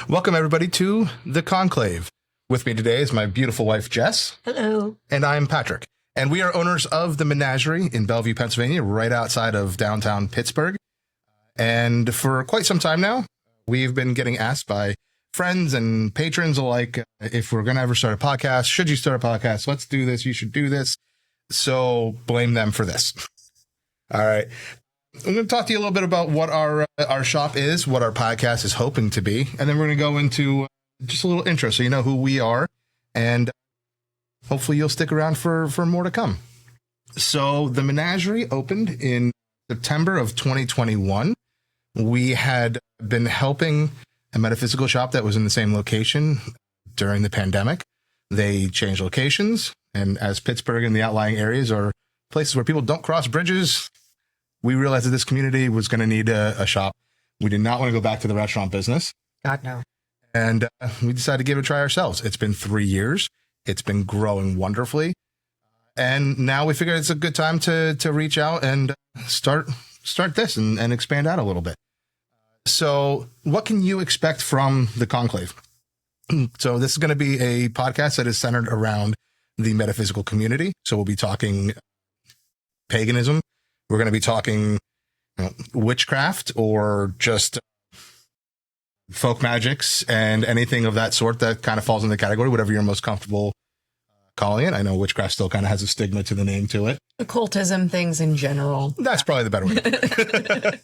Welcome, everybody, to The Conclave. With me today is my beautiful wife, Jess. Hello. And I'm Patrick. And we are owners of the Menagerie in Bellevue, Pennsylvania, right outside of downtown Pittsburgh. And for quite some time now, we've been getting asked by friends and patrons alike if we're going to ever start a podcast. Should you start a podcast? Let's do this. You should do this. So blame them for this. All right. I'm going to talk to you a little bit about what our shop is, what our podcast is hoping to be, and then we're going to go into just a little intro so you know who we are, and hopefully you'll stick around for more to come. So the Menagerie opened in September of 2021. We had been helping a metaphysical shop that was in the same location during the pandemic. They changed locations, and as Pittsburgh and the outlying areas are places where people don't cross bridges, we realized that this community was going to need a shop. We did not want to go back to the restaurant business. God, no. And we decided to give it a try ourselves. It's been 3 years. It's been growing wonderfully. And now we figured it's a good time to reach out and start this and expand out a little bit. So what can you expect from the Conclave? So this is going to be a podcast that is centered around the metaphysical community. So we'll be talking paganism. We're going to be talking witchcraft or just folk magics and anything of that sort that kind of falls in the category, whatever you're most comfortable calling it. I know witchcraft still kind of has a stigma to the name to it. Occultism, things in general. That's probably the better way to put it.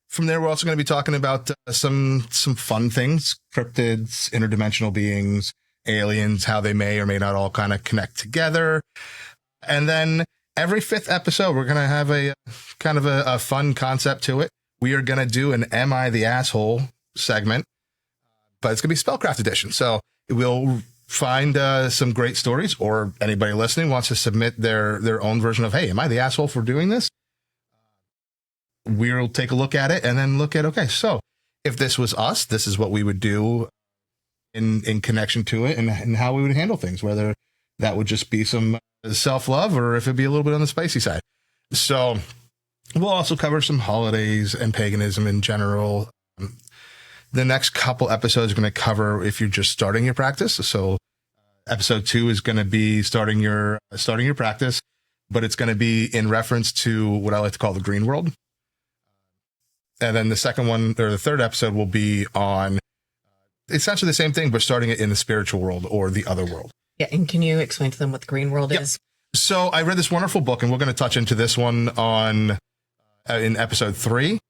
From there, we're also going to be talking about some fun things, cryptids, interdimensional beings, aliens, how they may or may not all kind of connect together. And then every fifth episode, we're going to have a kind of a fun concept to it. We are going to do an Am I the Asshole segment, but it's going to be Spellcraft edition. So we'll find some great stories, or anybody listening wants to submit their own version of, hey, am I the asshole for doing this? We'll take a look at it and then look at, okay, so if this was us, this is what we would do in connection to it and how we would handle things, whether that would just be some self-love or if it'd be a little bit on the spicy side. So we'll also cover some holidays and paganism in general. The next couple episodes are going to cover if you're just starting your practice. So episode 2 is going to be starting your practice, but it's going to be in reference to what I like to call the green world. And then the second one, or the third episode, will be on essentially the same thing, but starting it in the spiritual world or the other world. Yeah, and can you explain to them what the green world is? So I read this wonderful book, and we're going to touch into this one on in episode 3,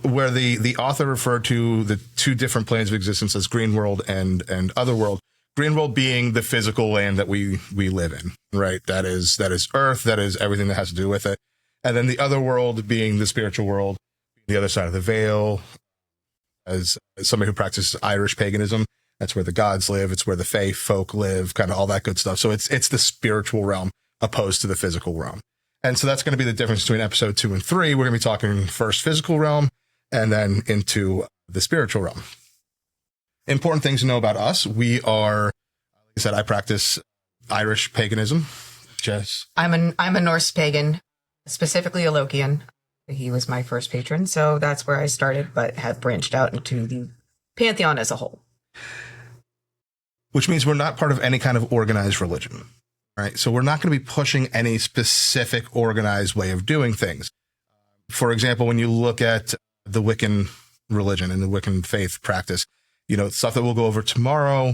where the author referred to the two different planes of existence as green world and other world. Green world being the physical land that we live in, right? That is Earth. That is everything that has to do with it. And then the other world being the spiritual world, the other side of the veil. As somebody who practices Irish paganism, that's where the gods live. It's where the fae folk live, kind of all that good stuff. So it's the spiritual realm opposed to the physical realm. And so that's going to be the difference between episode 2 and 3. We're going to be talking first physical realm and then into the spiritual realm. Important things to know about us. We are, like I said, I practice Irish paganism. Jess? I'm a Norse pagan, specifically a Lokian. He was my first patron, so that's where I started, but have branched out into the pantheon as a whole. Which means we're not part of any kind of organized religion, right? So we're not going to be pushing any specific organized way of doing things. For example, when you look at the Wiccan religion and the Wiccan faith practice, stuff that we'll go over tomorrow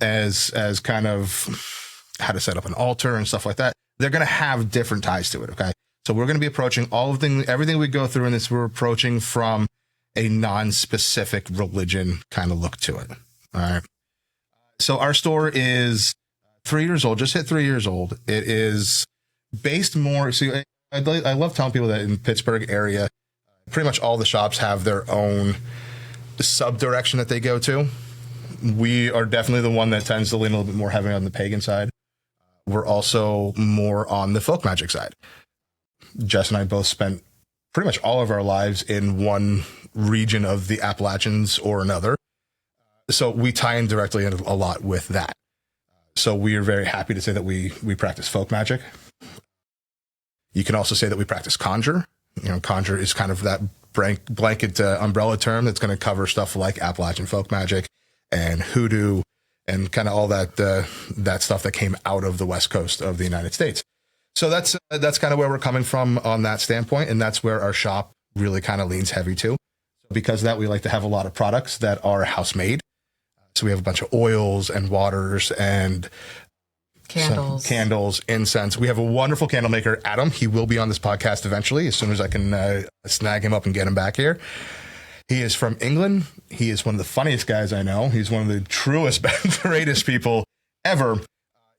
as kind of how to set up an altar and stuff like that, they're going to have different ties to it, okay? So we're going to be approaching everything we go through in this, we're approaching from a non-specific religion kind of look to it. All right. So our store is 3 years old, just hit 3 years old. It is based more. See, I love telling people that in Pittsburgh area, pretty much all the shops have their own sub-direction that they go to. We are definitely the one that tends to lean a little bit more heavy on the pagan side. We're also more on the folk magic side. Jess and I both spent pretty much all of our lives in one region of the Appalachians or another. So we tie in directly in a lot with that. So we are very happy to say that we practice folk magic. You can also say that we practice conjure. conjure is kind of that blanket umbrella term that's going to cover stuff like Appalachian folk magic and hoodoo and kind of all that stuff that came out of the West Coast of the United States. So that's kind of where we're coming from on that standpoint, and that's where our shop really kind of leans heavy to. Because of that, we like to have a lot of products that are house made. So we have a bunch of oils and waters and candles, incense. We have a wonderful candle maker, Adam. He will be on this podcast eventually, as soon as I can snag him up and get him back here. He is from England. He is one of the funniest guys I know. He's one of the truest, greatest people ever.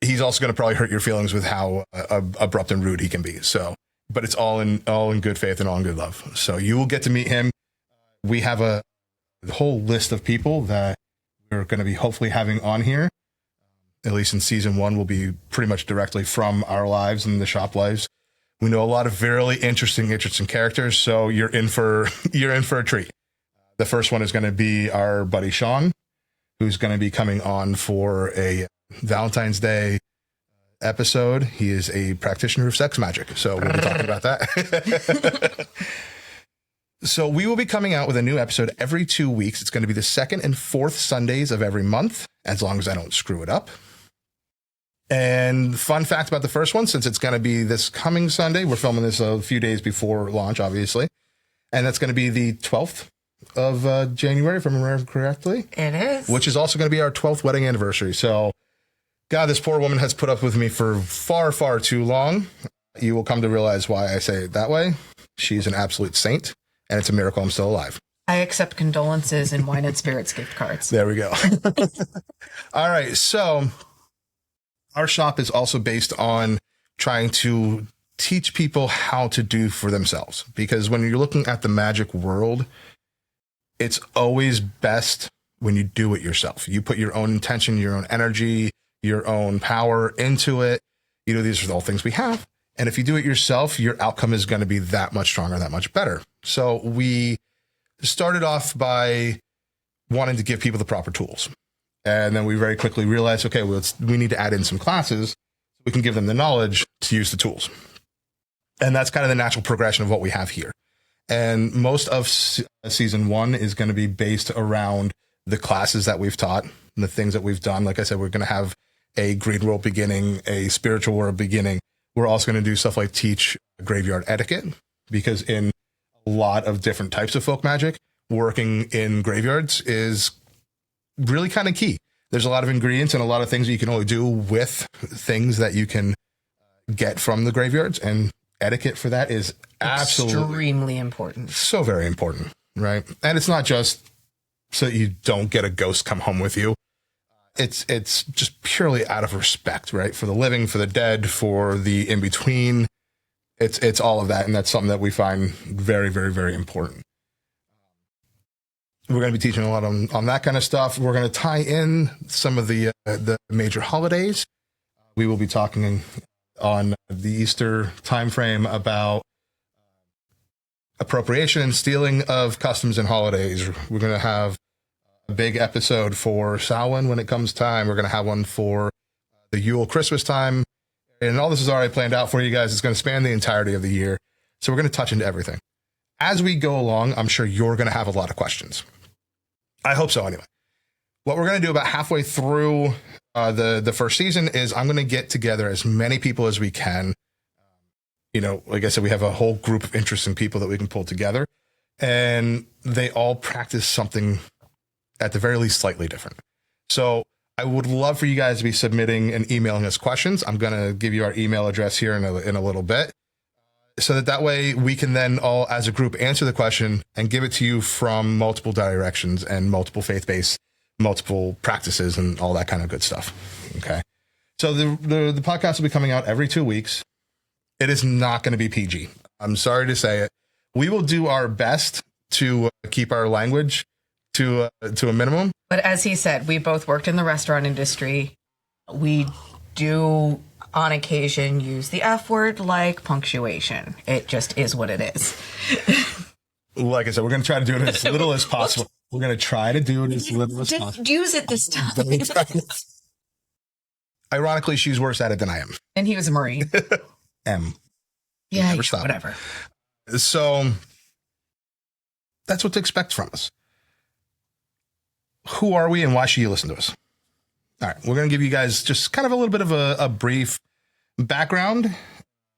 He's also going to probably hurt your feelings with how abrupt and rude he can be. So, but it's all in good faith and all in good love. So you will get to meet him. We have a whole list of people that we're going to be hopefully having on here. At least in season 1, will be pretty much directly from our lives and the shop lives. We know a lot of really interesting characters, so you're in for a treat. The first one is going to be our buddy Sean, who's going to be coming on for a Valentine's Day episode. He is a practitioner of sex magic, so we'll be talking about that. So we will be coming out with a new episode every 2 weeks. It's going to be the 2nd and 4th Sundays of every month, as long as I don't screw it up. And fun fact about the first one, since it's going to be this coming Sunday, we're filming this a few days before launch, obviously. And that's going to be the 12th of January, if I remember correctly. It is. Which is also going to be our 12th wedding anniversary. So, God, this poor woman has put up with me for far, far too long. You will come to realize why I say it that way. She's an absolute saint, and it's a miracle I'm still alive. I accept condolences and wine and spirits gift cards. There we go. All right, so our shop is also based on trying to teach people how to do for themselves. Because when you're looking at the magic world, it's always best when you do it yourself. You put your own intention, your own energy, your own power into it. These are all things we have. And if you do it yourself, your outcome is going to be that much stronger, that much better. So we started off by wanting to give people the proper tools. And then we very quickly realized, okay, we need to add in some classes so we can give them the knowledge to use the tools. And that's kind of the natural progression of what we have here. And most of season 1 is going to be based around the classes that we've taught and the things that we've done. Like I said, we're going to have a green world beginning, a spiritual world beginning. We're also going to do stuff like teach graveyard etiquette, because in a lot of different types of folk magic, working in graveyards is really kind of key. There's a lot of ingredients and a lot of things that you can only do with things that you can get from the graveyards, and etiquette for that is absolutely extremely important. So very important, right? And it's not just so that you don't get a ghost come home with you. It's just purely out of respect, right? For the living, for the dead, for the in-between. It's all of that, and that's something that we find very, very, very important. We're going to be teaching a lot on that kind of stuff. We're going to tie in some of the major holidays. We will be talking on the Easter timeframe about appropriation and stealing of customs and holidays. We're going to have a big episode for Samhain when it comes time. We're going to have one for the Yule Christmas time. And all this is already planned out for you guys. It's going to span the entirety of the year. So we're going to touch into everything. As we go along, I'm sure you're going to have a lot of questions. I hope so anyway. What we're going to do about halfway through the first season is I'm going to get together as many people as we can. Like I said, we have a whole group of interesting people that we can pull together, and they all practice something at the very least slightly different. So I would love for you guys to be submitting and emailing us questions. I'm going to give you our email address here in a little bit, so that way we can then all as a group answer the question and give it to you from multiple directions and multiple faith-based, multiple practices and all that kind of good stuff. Okay. So the podcast will be coming out every 2 weeks. It is not going to be PG. I'm sorry to say it. We will do our best to keep our language to a minimum. But as he said, we both worked in the restaurant industry. We do on occasion use the F word like punctuation. It just is what it is. Like I said, we're going to try to do it as little as possible. We're going to try to do it as little as possible. Just use it this time. Ironically, she's worse at it than I am. And he was a Marine. M. Yeah, whatever. So that's what to expect from us. Who are we and why should you listen to us? All right, we're going to give you guys just kind of a little bit of a brief background,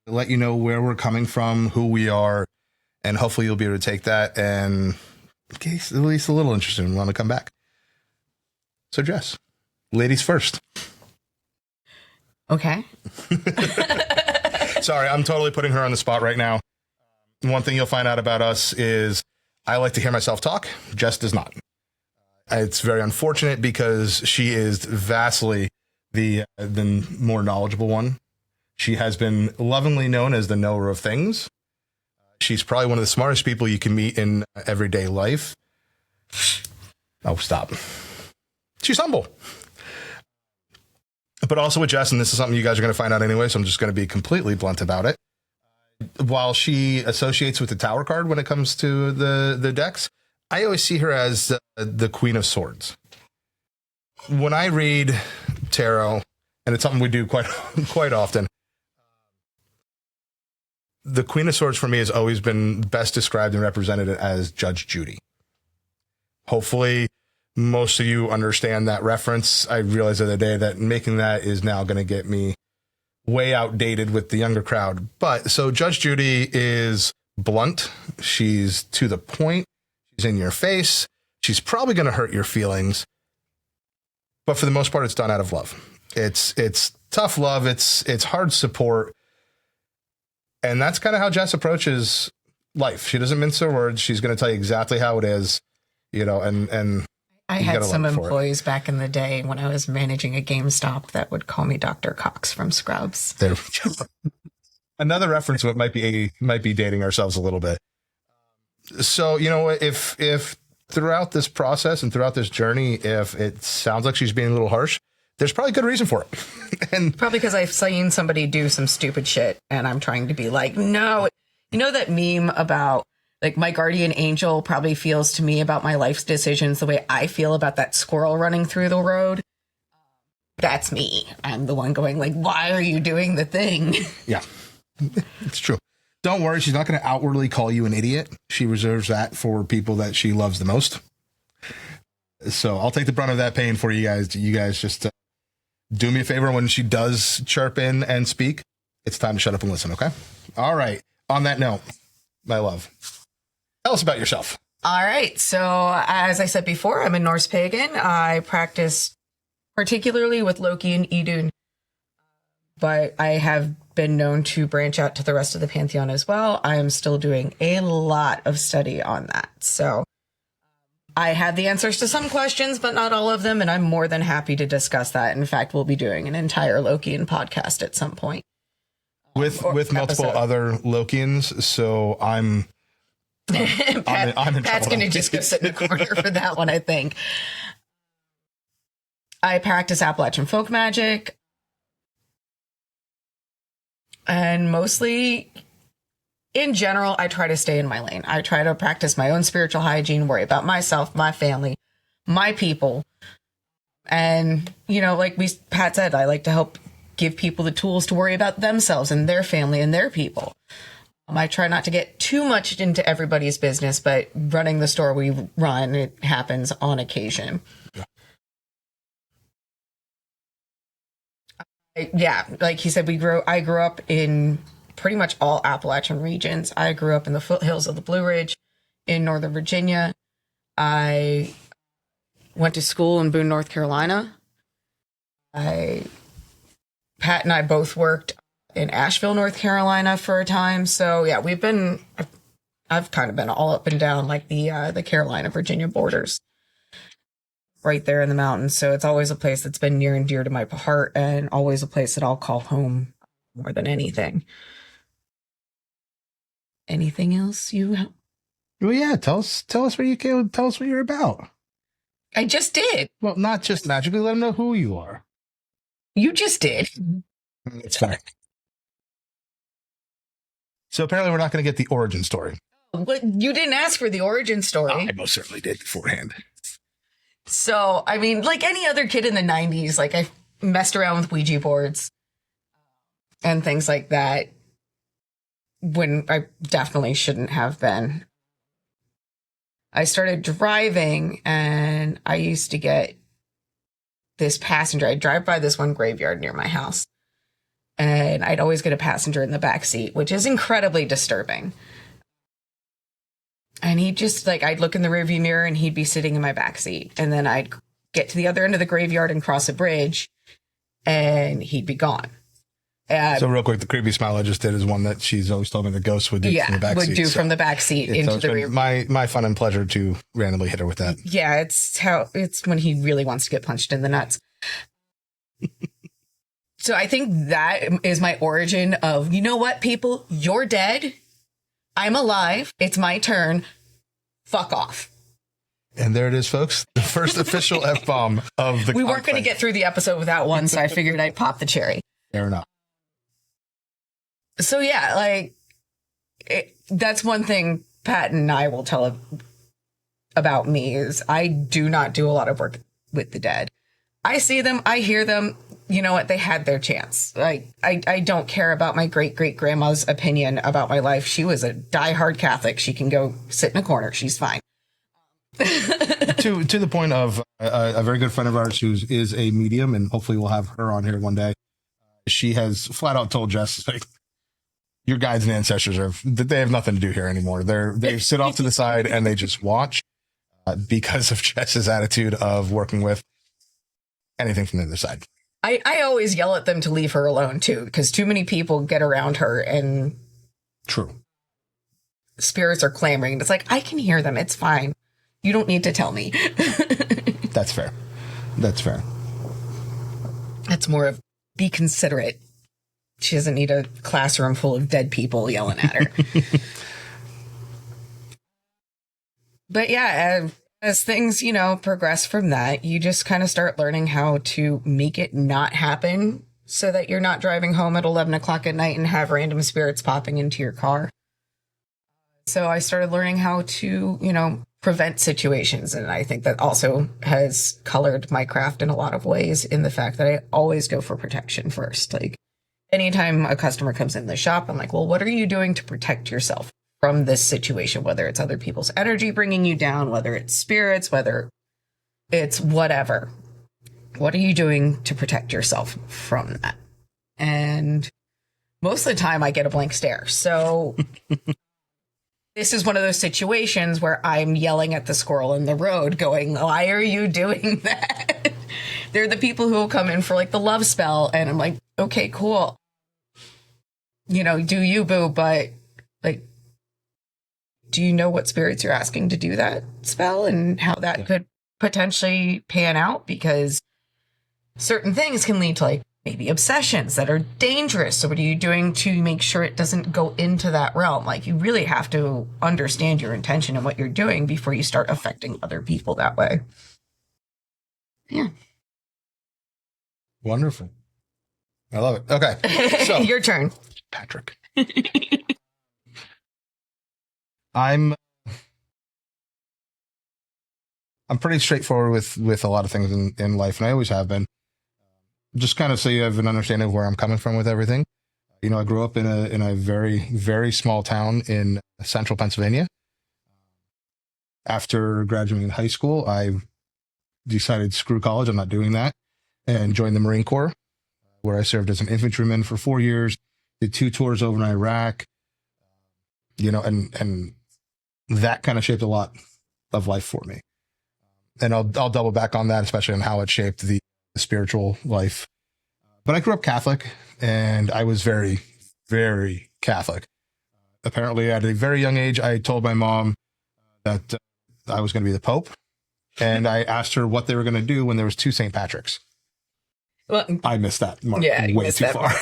let you know where we're coming from, who we are, and hopefully you'll be able to take that and get at least a little interested and want to come back. So Jess, ladies first. Okay. Sorry, I'm totally putting her on the spot right now. One thing you'll find out about us is I like to hear myself talk. Jess does not. It's very unfortunate because she is vastly the more knowledgeable one. She has been lovingly known as the knower of things. She's probably one of the smartest people you can meet in everyday life. Oh, stop. She's humble. But also with Jess, and this is something you guys are going to find out anyway, so I'm just going to be completely blunt about it. While she associates with the Tower card when it comes to the decks, I always see her as the Queen of Swords. When I read tarot, and it's something we do quite often, the Queen of Swords for me has always been best described and represented as Judge Judy. Hopefully, most of you understand that reference. I realized the other day that making that is now going to get me way outdated with the younger crowd. But so Judge Judy is blunt. She's to the point. She's in your face. She's probably going to hurt your feelings. But for the most part, it's done out of love. It's tough love. It's hard support. And that's kind of how Jess approaches life. She doesn't mince her words. She's going to tell you exactly how it is, and I had some employees back in the day when I was managing a GameStop that would call me Dr. Cox from Scrubs. There we go. Another reference to it might be dating ourselves a little bit. So, if throughout this process and throughout this journey, if it sounds like she's being a little harsh, there's probably good reason for it. And probably because I've seen somebody do some stupid shit and I'm trying to be like, no. You know that meme about like my guardian angel probably feels to me about my life's decisions the way I feel about that squirrel running through the road? That's me. I'm the one going like, why are you doing the thing? Yeah, it's true. Don't worry. She's not going to outwardly call you an idiot. She reserves that for people that she loves the most. So I'll take the brunt of that pain for you guys. You guys just do me a favor when she does chirp in and speak. It's time to shut up and listen, okay? All right. On that note, my love, tell us about yourself. All right. So as I said before, I'm a Norse pagan. I practice particularly with Loki and Idun, but I have been known to branch out to the rest of the pantheon as well. I am still doing a lot of study on that. So I have the answers to some questions, but not all of them. And I'm more than happy to discuss that. In fact, we'll be doing an entire Lokian podcast at some point. With multiple other Lokians. So I'm in Pat's going to just go sit in the corner for that one, I think. I practice Appalachian folk magic. And mostly, in general, I try to stay in my lane. I try to practice my own spiritual hygiene, worry about myself, my family, my people. And, like Pat said, I like to help give people the tools to worry about themselves and their family and their people. I try not to get too much into everybody's business, but running the store we run, it happens on occasion. Yeah, like he said, I grew up in pretty much all Appalachian regions. I grew up in the foothills of the Blue Ridge in Northern Virginia. I went to school in Boone, North Carolina. Pat and I both worked in Asheville, North Carolina for a time. So yeah, I've kind of been all up and down like the Carolina, Virginia borders. Right there in the mountains. So it's always a place that's been near and dear to my heart and always a place that I'll call home more than anything. Anything else you? Well, yeah. Tell us where you came. Tell us what you're about. I just did. Well, not just magically. Let them know who you are. You just did. It's fine. So apparently we're not going to get the origin story. But you didn't ask for the origin story. I most certainly did beforehand. So, I mean, like any other kid in the 90s, like I messed around with Ouija boards and things like that. when I definitely shouldn't have been. I started driving, and I used to get this passenger. I'd drive by this one graveyard near my house, and I'd always get a passenger in the back seat, which is incredibly disturbing. And he'd just, like, I'd look in the rearview mirror, and he'd be sitting in my back seat. And then I'd get to the other end of the graveyard and cross a bridge, and he'd be gone. So real quick, the creepy smile I just did is one that she's always told me the ghost would do from the back seat. Would do from the back seat into the rear. My fun and pleasure to randomly hit her with that. Yeah, it's when he really wants to get punched in the nuts. So I think that is my origin of, you know what, people? You're dead. I'm alive. It's my turn. Fuck off. And there it is, folks. The first official F-bomb of the We weren't going to get through the episode without one, so I figured I'd pop the cherry. Fair enough. So yeah, like, that's one thing Pat and I will tell about me is I do not do a lot of work with the dead. I see them, I hear them. You know what? They had their chance. Like, I don't care about my great-great-grandma's opinion about my life. She was a diehard Catholic. She can go sit in a corner. She's fine. To the point of a very good friend of ours who is a medium, and hopefully we'll have her on here one day. She has flat out told Jess, like, your guides and ancestors they have nothing to do here anymore. They sit off to the side and they just watch because of Jess's attitude of working with anything from the other side. I always yell at them to leave her alone too, because too many people get around her and true spirits are clamoring. It's like, I can hear them. It's fine. You don't need to tell me. That's fair. That's fair. That's more of be considerate. She doesn't need a classroom full of dead people yelling at her. But yeah, as things, progress from that, you just kind of start learning how to make it not happen so that you're not driving home at 11 o'clock at night and have random spirits popping into your car. So I started learning how to, prevent situations. And I think that also has colored my craft in a lot of ways in the fact that I always go for protection first. Like, anytime a customer comes in the shop, I'm like, well, what are you doing to protect yourself from this situation? Whether it's other people's energy bringing you down, whether it's spirits, whether it's whatever. What are you doing to protect yourself from that? And most of the time I get a blank stare. So this is one of those situations where I'm yelling at the squirrel in the road going, why are you doing that? They're the people who will come in for like the love spell. And I'm like, okay, cool. Do you, boo? But like, do you know what spirits you're asking to do that spell and how that could potentially pan out? Because certain things can lead to like maybe obsessions that are dangerous. So what are you doing to make sure it doesn't go into that realm? Like, you really have to understand your intention and what you're doing before you start affecting other people that way. Yeah. Wonderful. I love it. Okay. So your turn. Patrick. I'm pretty straightforward with a lot of things in life, and I always have been. Just kind of so you have an understanding of where I'm coming from with everything. I grew up in a very, very small town in central Pennsylvania. After graduating high school, I decided, screw college, I'm not doing that, and joined the Marine Corps, where I served as an infantryman for 4 years, did 2 tours over in Iraq, and that kind of shaped a lot of life for me. And I'll double back on that, especially on how it shaped the spiritual life. But I grew up Catholic, and I was very, very Catholic. Apparently, at a very young age, I told my mom that I was going to be the Pope, and I asked her what they were going to do when there was 2 St. Patricks. Well, I missed that mark way too far.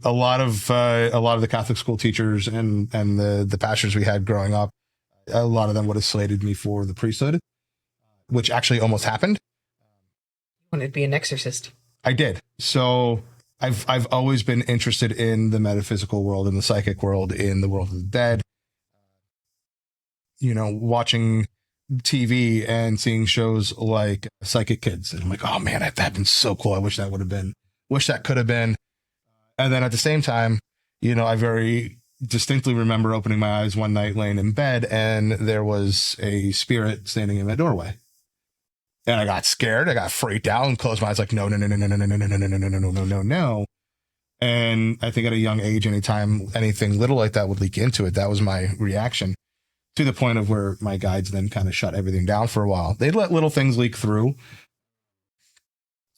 A lot of the Catholic school teachers and the pastors we had growing up, a lot of them would have slated me for the priesthood, which actually almost happened. Wanted to be an exorcist. I did. So I've always been interested in the metaphysical world, in the psychic world, in the world of the dead. Watching TV and seeing shows like Psychic Kids, and I'm like, oh man, that'd been so cool. I wish that could have been. And then at the same time, I very distinctly remember opening my eyes one night laying in bed, and there was a spirit standing in my doorway. And I got scared. I got freaked out and closed my eyes like, no, no, no, no, no, no, no, no, no, no, no, no, no, no, no, no. And I think at a young age, anytime anything little like that would leak into it, that was my reaction, to the point of where my guides then kind of shut everything down for a while. They'd let little things leak through.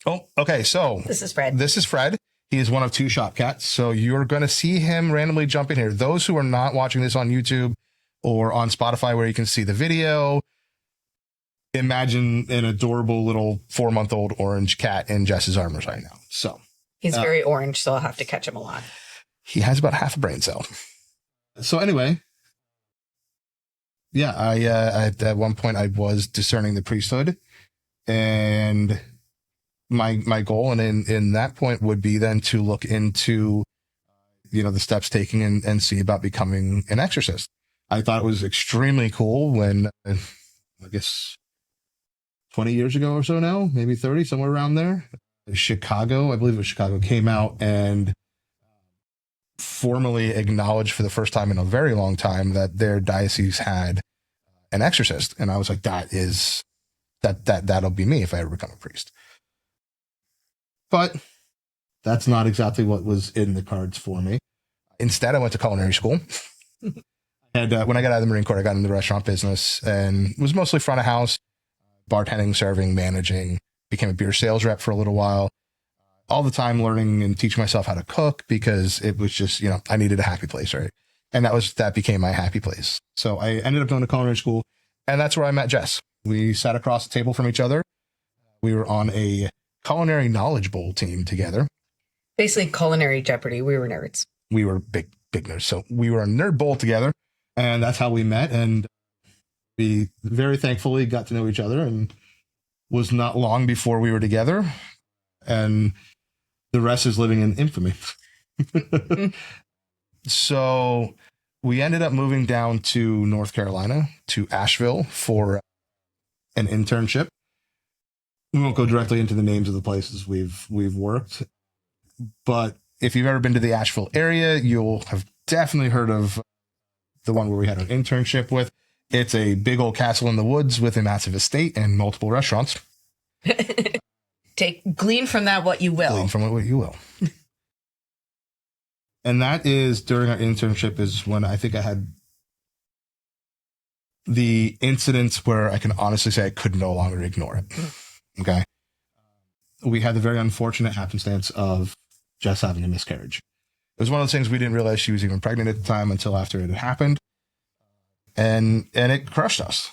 Oh, okay. So this is Fred. This is Fred. He is one of two shop cats. So you're going to see him randomly jump in here. Those who are not watching this on YouTube or on Spotify where you can see the video, imagine an adorable little 4-month-old orange cat in Jess's arms right now. So he's very orange, so I'll have to catch him a lot. He has about half a brain cell. So anyway, yeah, I at one point I was discerning the priesthood, and my goal and in that point would be then to look into the steps taken and see about becoming an exorcist. I thought it was extremely cool when I guess 20 years ago or so now, maybe 30, somewhere around there, Chicago, I believe it was Chicago, came out and formally acknowledged for the first time in a very long time that their diocese had an exorcist. And I was like, that'll be me if I ever become a priest. But that's not exactly what was in the cards for me. Instead, I went to culinary school. And when I got out of the Marine Corps, I got into the restaurant business and was mostly front of house, bartending, serving, managing, became a beer sales rep for a little while, all the time learning and teaching myself how to cook because it was just, I needed a happy place, right? And that became my happy place. So I ended up going to culinary school, and that's where I met Jess. We sat across the table from each other. We were on a culinary knowledge bowl team together. Basically culinary Jeopardy. We were nerds. We were big nerds. So we were a nerd bowl together, and that's how we met. And we very thankfully got to know each other, and was not long before we were together, and the rest is living in infamy. So we ended up moving down to North Carolina, to Asheville, for an internship. We won't go directly into the names of the places we've worked, but if you've ever been to the Asheville area, you'll have definitely heard of the one where we had an internship with. It's a big old castle in the woods with a massive estate and multiple restaurants. Glean from that what you will. Glean from it what you will. And that is during our internship is when I think I had the incidents where I can honestly say I could no longer ignore it. Okay. We had the very unfortunate happenstance of Jess having a miscarriage. It was one of those things we didn't realize she was even pregnant at the time until after it had happened. And it crushed us.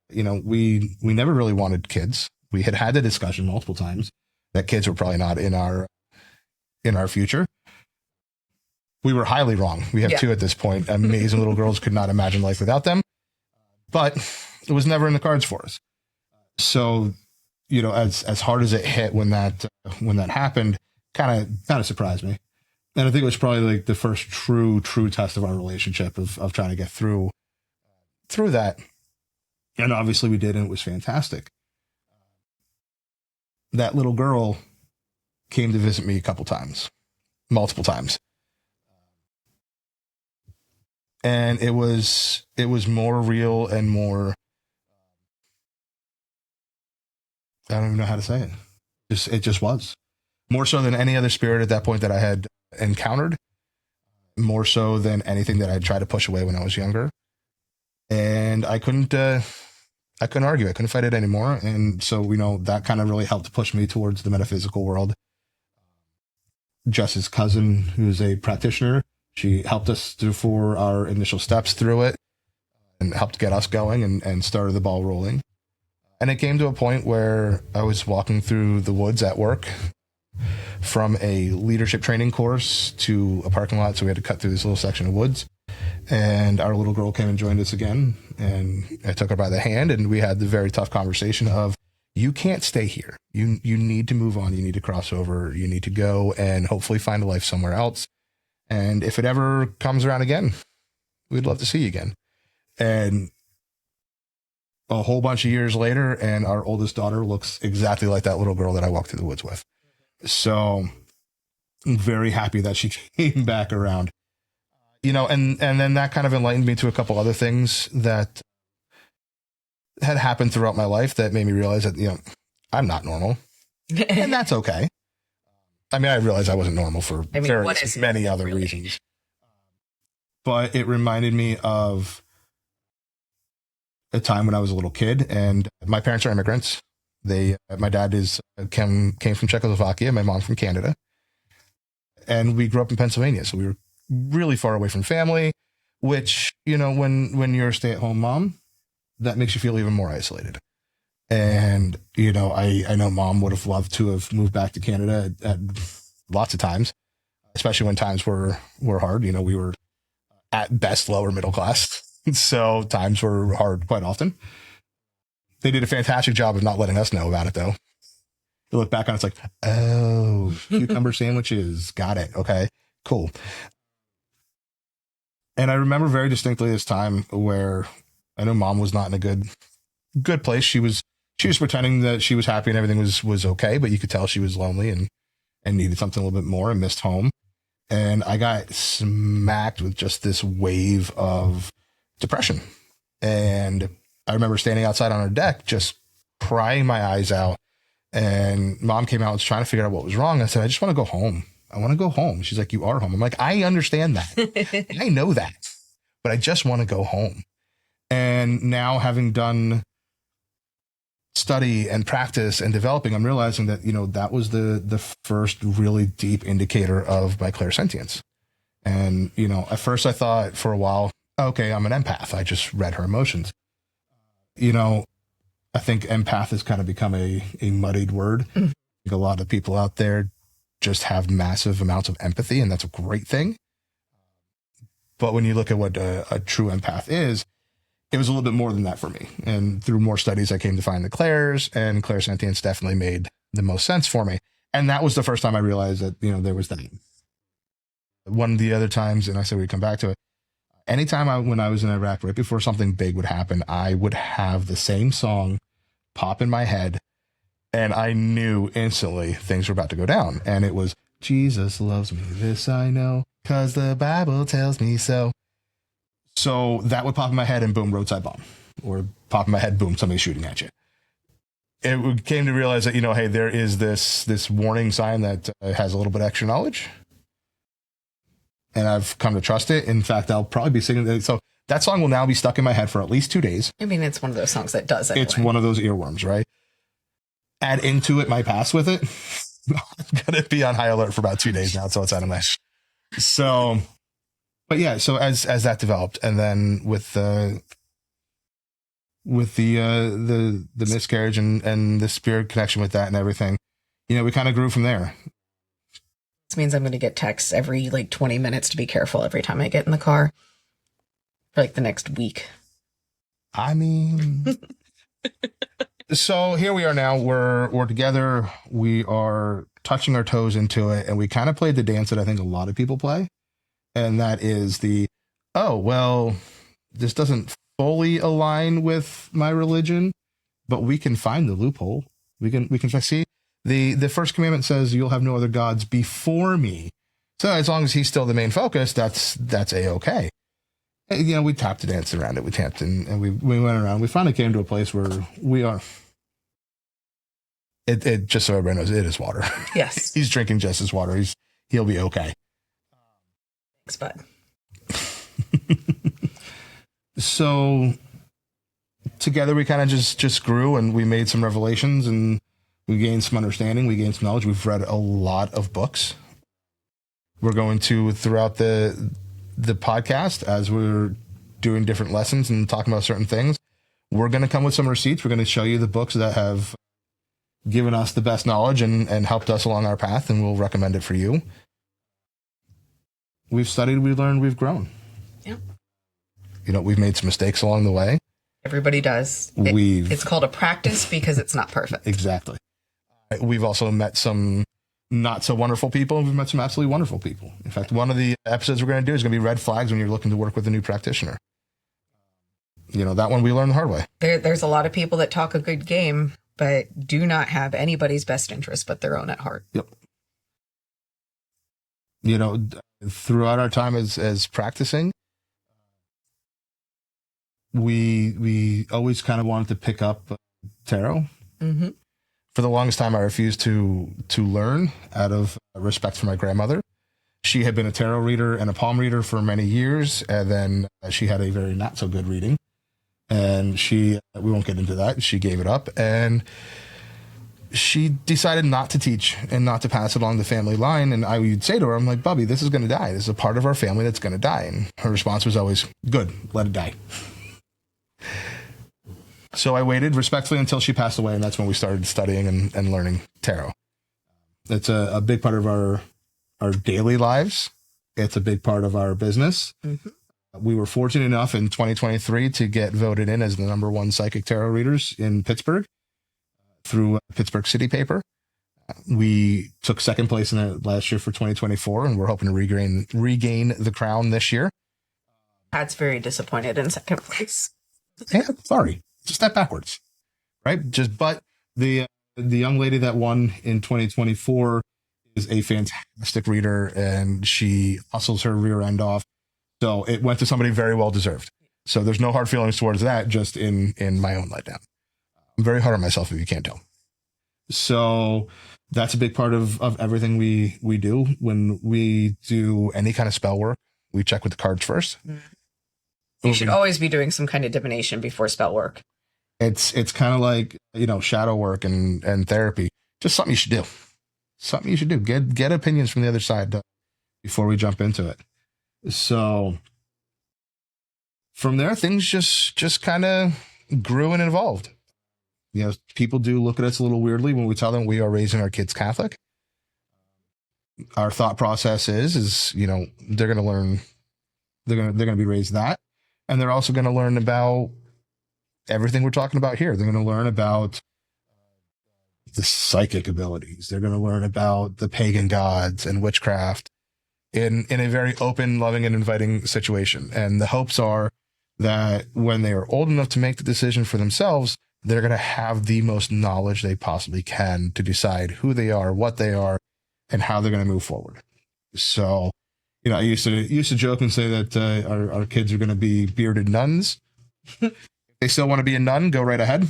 We never really wanted kids. We had the discussion multiple times that kids were probably not in our future. We were highly wrong. We have two at this point. Amazing little girls, could not imagine life without them. But it was never in the cards for us. So, as hard as it hit when that happened, kind of surprised me. And I think it was probably like the first true test of our relationship of trying to get through that. And obviously we did, and it was fantastic. That little girl came to visit me a couple times, multiple times. And it was more real and more, I don't even know how to say it. It just was. More so than any other spirit at that point that I had encountered. More so than anything that I tried to push away when I was younger. And I couldn't argue. I couldn't fight it anymore. And so, that kind of really helped push me towards the metaphysical world. Jess's cousin, who's a practitioner, she helped us for our initial steps through it and helped get us going and started the ball rolling. And it came to a point where I was walking through the woods at work from a leadership training course to a parking lot. So we had to cut through this little section of woods. And our little girl came and joined us again. And I took her by the hand, and we had the very tough conversation of, you can't stay here. You need to move on. You need to cross over. You need to go and hopefully find a life somewhere else. And if it ever comes around again, we'd love to see you again. And a whole bunch of years later, and our oldest daughter looks exactly like that little girl that I walked through the woods with. So I'm very happy that she came back around. And then that kind of enlightened me to a couple other things that had happened throughout my life that made me realize that, I'm not normal. And that's okay. I mean, I realized I wasn't normal for many other reasons. But it reminded me of a time when I was a little kid, and my parents are immigrants. My dad came from Czechoslovakia, my mom from Canada, and we grew up in Pennsylvania. So we were really far away from family, which, when you're a stay-at-home mom, that makes you feel even more isolated. And, I know mom would have loved to have moved back to Canada at lots of times, especially when times were hard. We were at best lower middle class. So times were hard quite often. They did a fantastic job of not letting us know about it, though. You look back on it, it's like, oh, cucumber sandwiches. Got it. Okay, cool. And I remember very distinctly this time where I know mom was not in a good place. She was pretending that she was happy and everything was okay, but you could tell she was lonely and needed something a little bit more and missed home. And I got smacked with just this wave of depression. And I remember standing outside on her deck, just crying my eyes out. And mom came out and was trying to figure out what was wrong. I said, I just want to go home. I want to go home. She's like, you are home. I'm like, I understand that. I know that, but I just want to go home. And now, having done study and practice and developing, I'm realizing that, that was the first really deep indicator of my clairsentience. And, at first I thought for a while, okay, I'm an empath. I just read her emotions. I think empath has kind of become a muddied word. I think a lot of people out there just have massive amounts of empathy, and that's a great thing. But when you look at what a true empath is, it was a little bit more than that for me. And through more studies, I came to find the clairs, and clairsentience definitely made the most sense for me. And that was the first time I realized that, there was that. One of the other times, and I said we'd come back to it, anytime when I was in Iraq, right before something big would happen, I would have the same song pop in my head, and I knew instantly things were about to go down. And it was, Jesus loves me, this I know, 'cause the Bible tells me so. So that would pop in my head and boom, roadside bomb. Or pop in my head, boom, somebody's shooting at you. It came to realize that, hey, there is this warning sign that has a little bit extra knowledge. And I've come to trust it. In fact, I'll probably be singing it. So that song will now be stuck in my head for at least 2 days. I mean, it's one of those songs that does anyway. It's one of those earworms, right? Add into it my past with it. I'm going to be on high alert for about 2 days now. So it's out of my... So, but yeah, so as that developed, and then with the miscarriage and the spirit connection with that and everything, we kind of grew from there. This means I'm going to get texts every 20 minutes to be careful every time I get in the car for the next week. I mean, so here we are now. We're together. We are touching our toes into it, and we kind of played the dance that I think a lot of people play, and that is this doesn't fully align with my religion, but we can find the loophole. We can see. The first commandment says you'll have no other gods before me. So as long as he's still the main focus, that's a-okay. We tapped and danced around it. We tapped and we went around. We finally came to a place where we are. It just so everybody knows, it is water. Yes. He's drinking Jess's water. He'll be okay. Thanks, bud. So together we kind of just grew, and we made some revelations, and we gained some understanding. We gained some knowledge. We've read a lot of books. We're going to, throughout the podcast, as we're doing different lessons and talking about certain things, we're going to come with some receipts. We're going to show you the books that have given us the best knowledge and helped us along our path, and we'll recommend it for you. We've studied, we've learned, we've grown. Yeah. We've made some mistakes along the way. Everybody does. It's called a practice because it's not perfect. Exactly. We've also met some not so wonderful people, and we've met some absolutely wonderful people. In fact, one of the episodes we're going to do is going to be red flags when you're looking to work with a new practitioner. That one we learned the hard way. There's a lot of people that talk a good game, but do not have anybody's best interest but their own at heart. Yep. you know, throughout our time as practicing, we always kind of wanted to pick up tarot. Mm-hmm. For the longest time, I refused to learn out of respect for my grandmother. She had been a tarot reader and a palm reader for many years, and then she had a very not so good reading, and we won't get into that. She gave it up, and she decided not to teach and not to pass it along the family line. And I would say to her, I'm like, Bubby, this is going to die. This is a part of our family that's going to die. And her response was always, good, let it die. So I waited respectfully until she passed away, and that's when we started studying and learning tarot. It's a big part of our daily lives. It's a big part of our business. Mm-hmm. We were fortunate enough in 2023 to get voted in as the #1 psychic tarot readers in Pittsburgh through Pittsburgh City Paper. We took second place in it last year for 2024, and we're hoping to regain the crown this year. Pat's very disappointed in second place. Yeah, sorry. It's a step backwards, right? But the young lady that won in 2024 is a fantastic reader, and she hustles her rear end off. So it went to somebody very well deserved. So there's no hard feelings towards that, just in my own letdown. I'm very hard on myself, if you can't tell. So that's a big part of everything we do. When we do any kind of spell work, we check with the cards first. You should always be doing some kind of divination before spell work. It's kind of like, shadow work and therapy. Just something you should do. Something you should do. Get opinions from the other side before we jump into it. So from there, things just kind of grew and evolved. People do look at us a little weirdly when we tell them we are raising our kids Catholic. Our thought process is they're going to learn, they're going to be raised that. And they're also going to learn about everything we're talking about here. They're going to learn about the psychic abilities. They're going to learn about the pagan gods and witchcraft in a very open, loving, and inviting situation. And the hopes are that when they are old enough to make the decision for themselves, they're going to have the most knowledge they possibly can to decide who they are, what they are, and how they're going to move forward. So, I used to joke and say that our kids are going to be bearded nuns. If they still want to be a nun, go right ahead.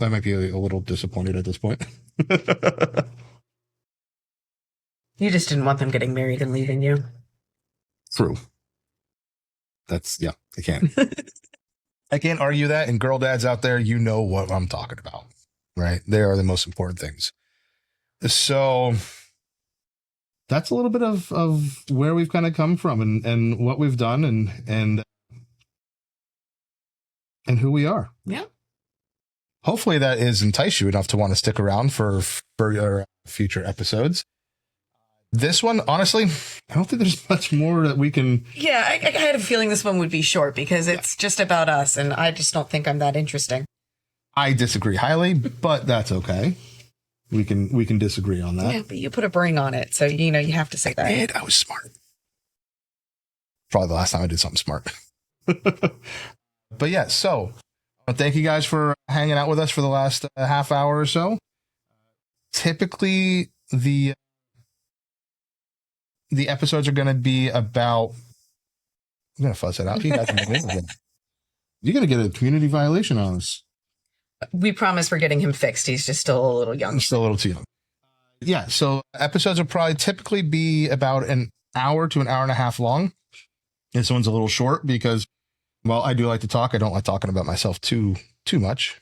I might be a little disappointed at this point. You just didn't want them getting married and leaving you. True. I can't. I can't argue that. And girl dads out there, you know what I'm talking about, right? They are the most important things. So that's a little bit of where we've kind of come from and what we've done and who we are. Yeah. Hopefully that is entice you enough to want to stick around for your future episodes. This one, honestly, I don't think there's much more that we can. Yeah, I had a feeling this one would be short because it's just about us, and I just don't think I'm that interesting. I disagree highly, but that's okay. We can disagree on that. Yeah, but you put a brain on it, so you have to say that. I was smart. Probably the last time I did something smart. But yeah, so thank you guys for hanging out with us for the last half hour or so. Typically, the episodes are going to be about. I'm going to fuss it out. You guys are you're going to get a community violation on us. We promise we're getting him fixed. He's just still a little young. Still a little too young. Yeah, so episodes will probably typically be about an hour to an hour and a half long. This one's a little short because, well, I do like to talk. I don't like talking about myself too much.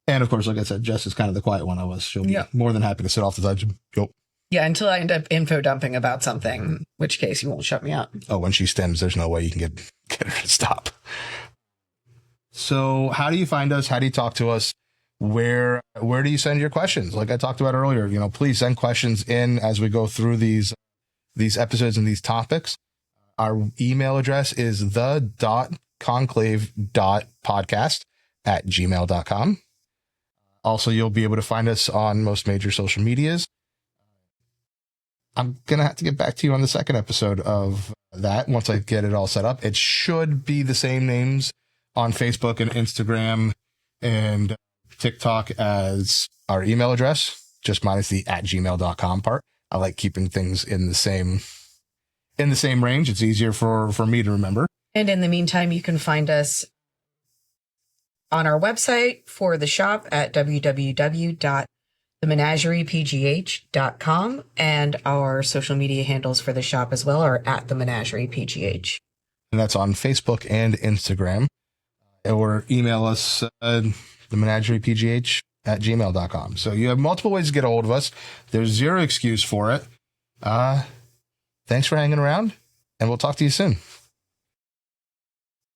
And of course, like I said, Jess is kind of the quiet one of us. She'll be more than happy to sit off the edge. Go. Yeah, until I end up info dumping about something, in which case you won't shut me up. Oh, when she stems, there's no way you can get her to stop. So how do you find us? How do you talk to us? Where do you send your questions? Like I talked about earlier, please send questions in as we go through these episodes and these topics. Our email address is The.Conclave.Podcast @gmail.com. Also, you'll be able to find us on most major social medias. I'm going to have to get back to you on the second episode of that once I get it all set up. It should be the same names on Facebook and Instagram and TikTok as our email address, just minus the @gmail.com part. I like keeping things in the same range. It's easier for me to remember. And in the meantime, you can find us on our website for the shop at www.themenageriepgh.com, and our social media handles for the shop as well are at the Menagerie PGH. And that's on Facebook and Instagram. Or email us themenageriepgh@gmail.com. So you have multiple ways to get a hold of us. There's zero excuse for it. Thanks for hanging around, and we'll talk to you soon.